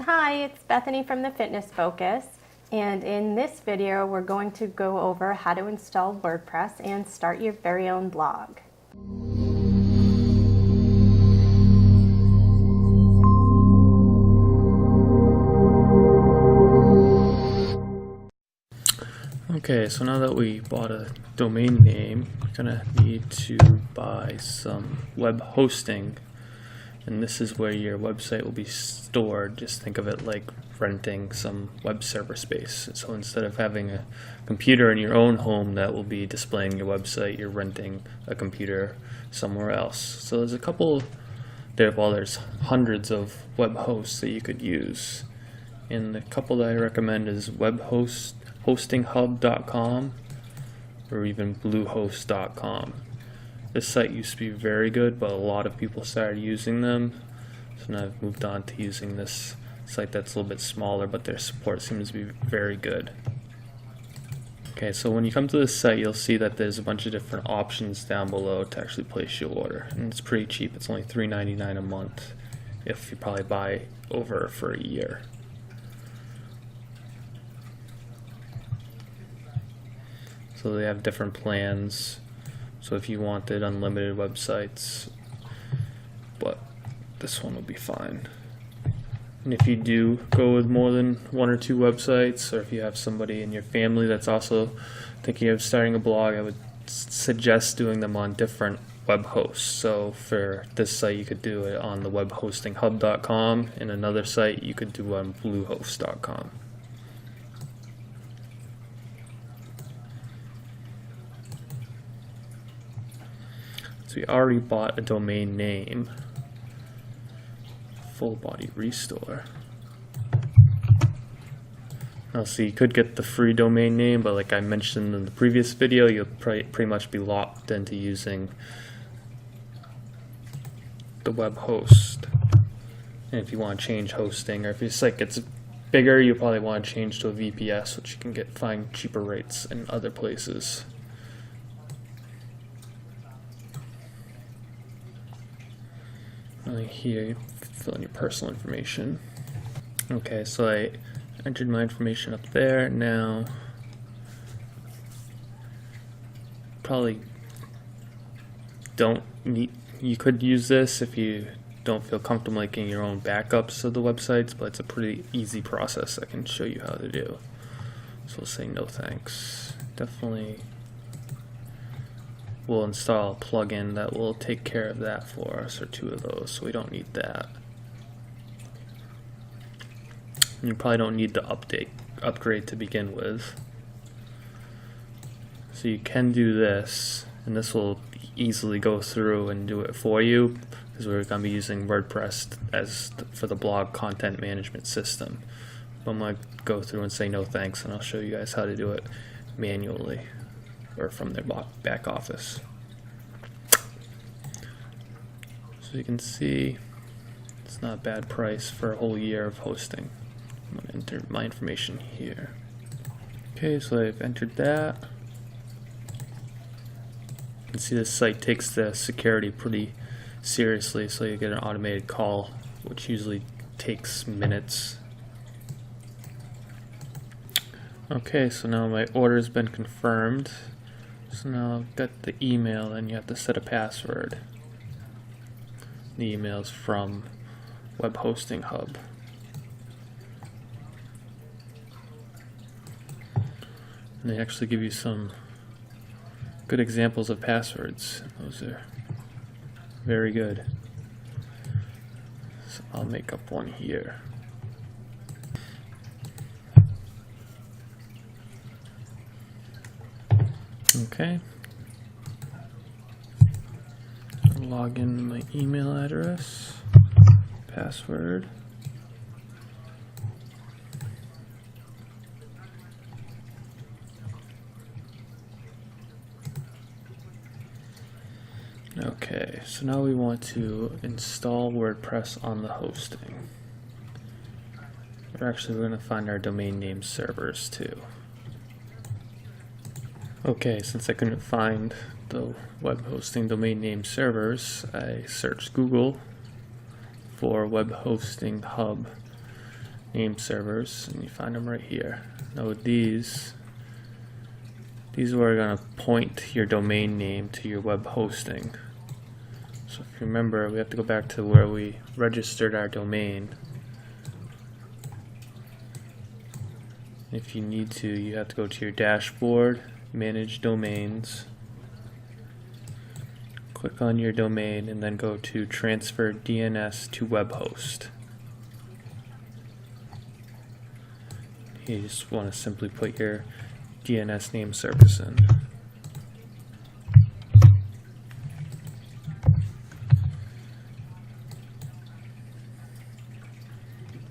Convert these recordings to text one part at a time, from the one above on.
Hi, it's Bethany from the Fitness Focus, and in this video we're going to go over how to install WordPress and start your very own blog. Okay, so now that we bought a domain name, we're gonna need to buy some web hosting, and this is where your website will be stored. Just think of it like renting some web server space. So instead of having a computer in your own home that will be displaying your website, you're renting a computer somewhere else. So there's a couple there's hundreds of web hosts that you could use, and the couple that I recommend is hostinghub.com or even bluehost.com. This site used to be very good, but a lot of people started using them, so now I've moved on to using this site that's a little bit smaller, but their support seems to be very good. Okay, so when you come to this site, you'll see that there's a bunch of different options down below to actually place your order, and it's pretty cheap. It's only $3.99 a month if you probably buy over for a year. So they have different plans. So if you wanted unlimited websites, but this one will be fine. And if you do go with more than one or two websites, or if you have somebody in your family that's also thinking of starting a blog, I would suggest doing them on different web hosts. So for this site, you could do it on the webhostinghub.com, and another site you could do on bluehost.com. So we already bought a domain name, Full Body Restore. Now, so you could get the free domain name, but like I mentioned in the previous video, you'll pretty much be locked into using the web host. And if you want to change hosting, or if your site gets bigger, you probably want to change to a VPS, which you can find cheaper rates in other places. Here, you fill in your personal information. Okay, so I entered my information up there. Now, probably don't need, you could use this if you don't feel comfortable making your own backups of the websites, but it's a pretty easy process I can show you how to do. So we'll say no thanks. Definitely we'll install a plugin that will take care of that for us, or two of those, so we don't need that. And you probably don't need the upgrade to begin with. So you can do this, and this will easily go through and do it for you, because we're going to be using WordPress for the blog content management system. But I'm going to go through and say no thanks, and I'll show you guys how to do it manually, or from their back office. So you can see it's not a bad price for a whole year of hosting. I'm going to enter my information here. Okay, so I've entered that. You can see this site takes the security pretty seriously, so you get an automated call, which usually takes minutes. Okay, so now my order has been confirmed. So now I've got the email, and you have to set a password. The email is from Web Hosting Hub. And they actually give you some good examples of passwords. Those are very good. So I'll make up one here. Okay. I'll log in my email address, password. Okay, so now we want to install WordPress on the hosting. We're going to find our domain name servers too. Okay, since I couldn't find the web hosting domain name servers, I searched Google for Web Hosting Hub, name servers, and you find them right here. Now with these are going to point your domain name to your web hosting. So if you remember, we have to go back to where we registered our domain. If you need to, you have to go to your dashboard, manage domains, click on your domain, and then go to transfer DNS to web host. You just want to simply put your DNS name service in.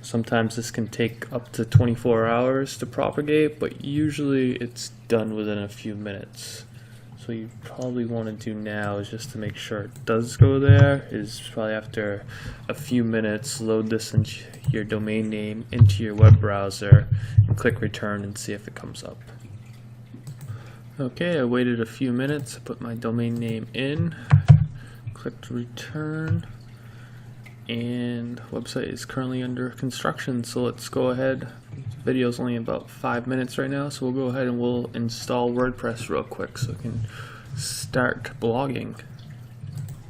Sometimes this can take up to 24 hours to propagate, but usually it's done within a few minutes. So what you probably want to do now is, just to make sure it does go there, is probably after a few minutes load this into your domain name into your web browser and click return and see if it comes up. Okay, I waited a few minutes, I put my domain name in, clicked return, and the website is currently under construction, so let's go ahead. The video's only about 5 minutes right now, so we'll go ahead and we'll install WordPress real quick so we can start blogging.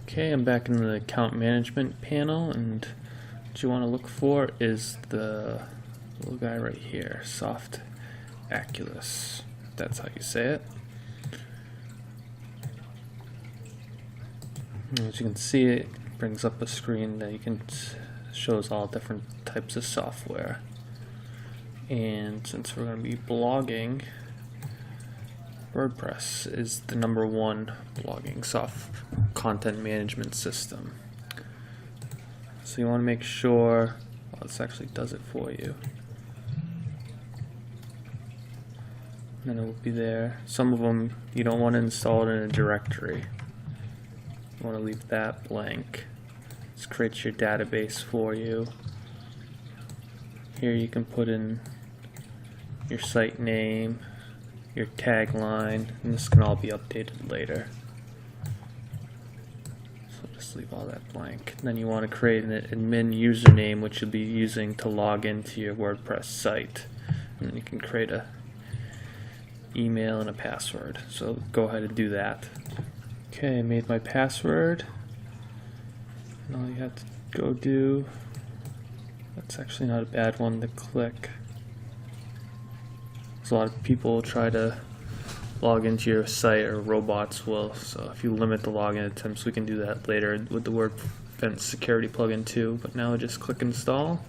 Okay, I'm back in the account management panel, and what you want to look for is the little guy right here, Soft Aculus. That's how you say it. As you can see, it brings up a screen that you can shows all different types of software. And since we're going to be blogging, WordPress is the #1 blogging content management system. So you want to make sure, well, this actually does it for you. And it will be there. Some of them you don't want to install it in a directory. You want to leave that blank. This creates your database for you. Here you can put in your site name, your tagline, and this can all be updated later. So just leave all that blank. And then you want to create an admin username, which you'll be using to log into your WordPress site. And then you can create a email and a password. So go ahead and do that. Okay, I made my password. And all you have to go do, that's actually not a bad one to click. A lot of people try to log into your site, or robots will, so if you limit the login attempts, we can do that later with the Wordpress security plugin too. But now just click install.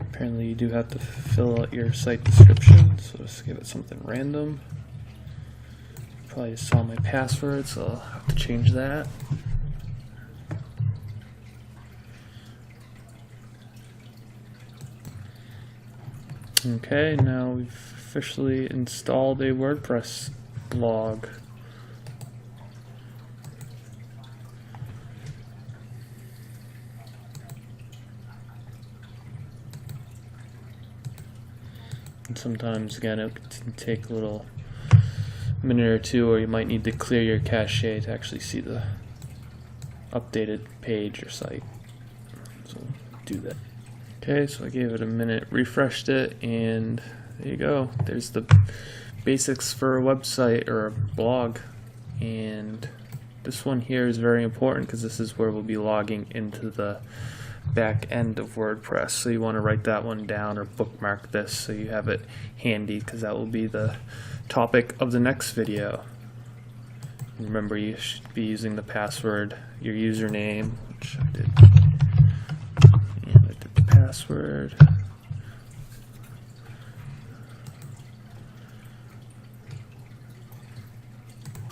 Apparently you do have to fill out your site description, so just give it something random. Probably just saw my password, so I'll have to change that. Okay, now we've officially installed a WordPress blog. And sometimes, again, it can take a little minute or two, or you might need to clear your cache to actually see the updated page or site. So do that. Okay, so I gave it a minute, refreshed it, and there you go. There's the basics for a website or a blog. And this one here is very important because this is where we'll be logging into the back end of WordPress. So you want to write that one down or bookmark this so you have it handy, because that will be the topic of the next video. Remember, you should be using the password, your username, which I did. Password.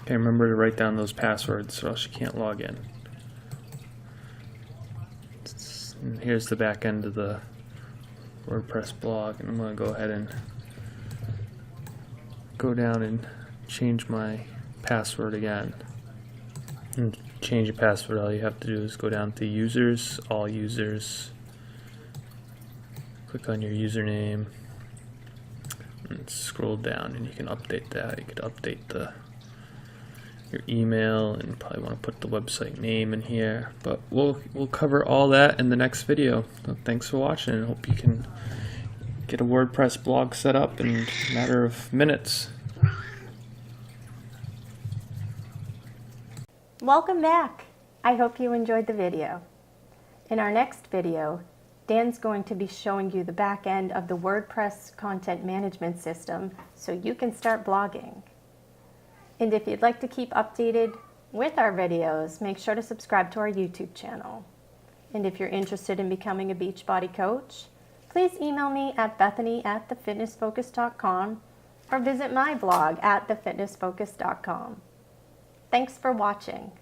Okay, remember to write down those passwords or else you can't log in. And here's the back end of the WordPress blog, and I'm going to go ahead and go down and change my password again. And change your password, all you have to do is go down to users, all users, click on your username, and scroll down, and you can update that. You could update the your email, and probably want to put the website name in here. But we'll cover all that in the next video. So thanks for watching, and hope you can get a WordPress blog set up in a matter of minutes. Welcome back. I hope you enjoyed the video. In our next video, Dan's going to be showing you the back end of the WordPress content management system so you can start blogging. And if you'd like to keep updated with our videos, make sure to subscribe to our YouTube channel. And if you're interested in becoming a Beachbody coach, please email me at bethany@thefitnessfocus.com or visit my blog at thefitnessfocus.com. Thanks for watching.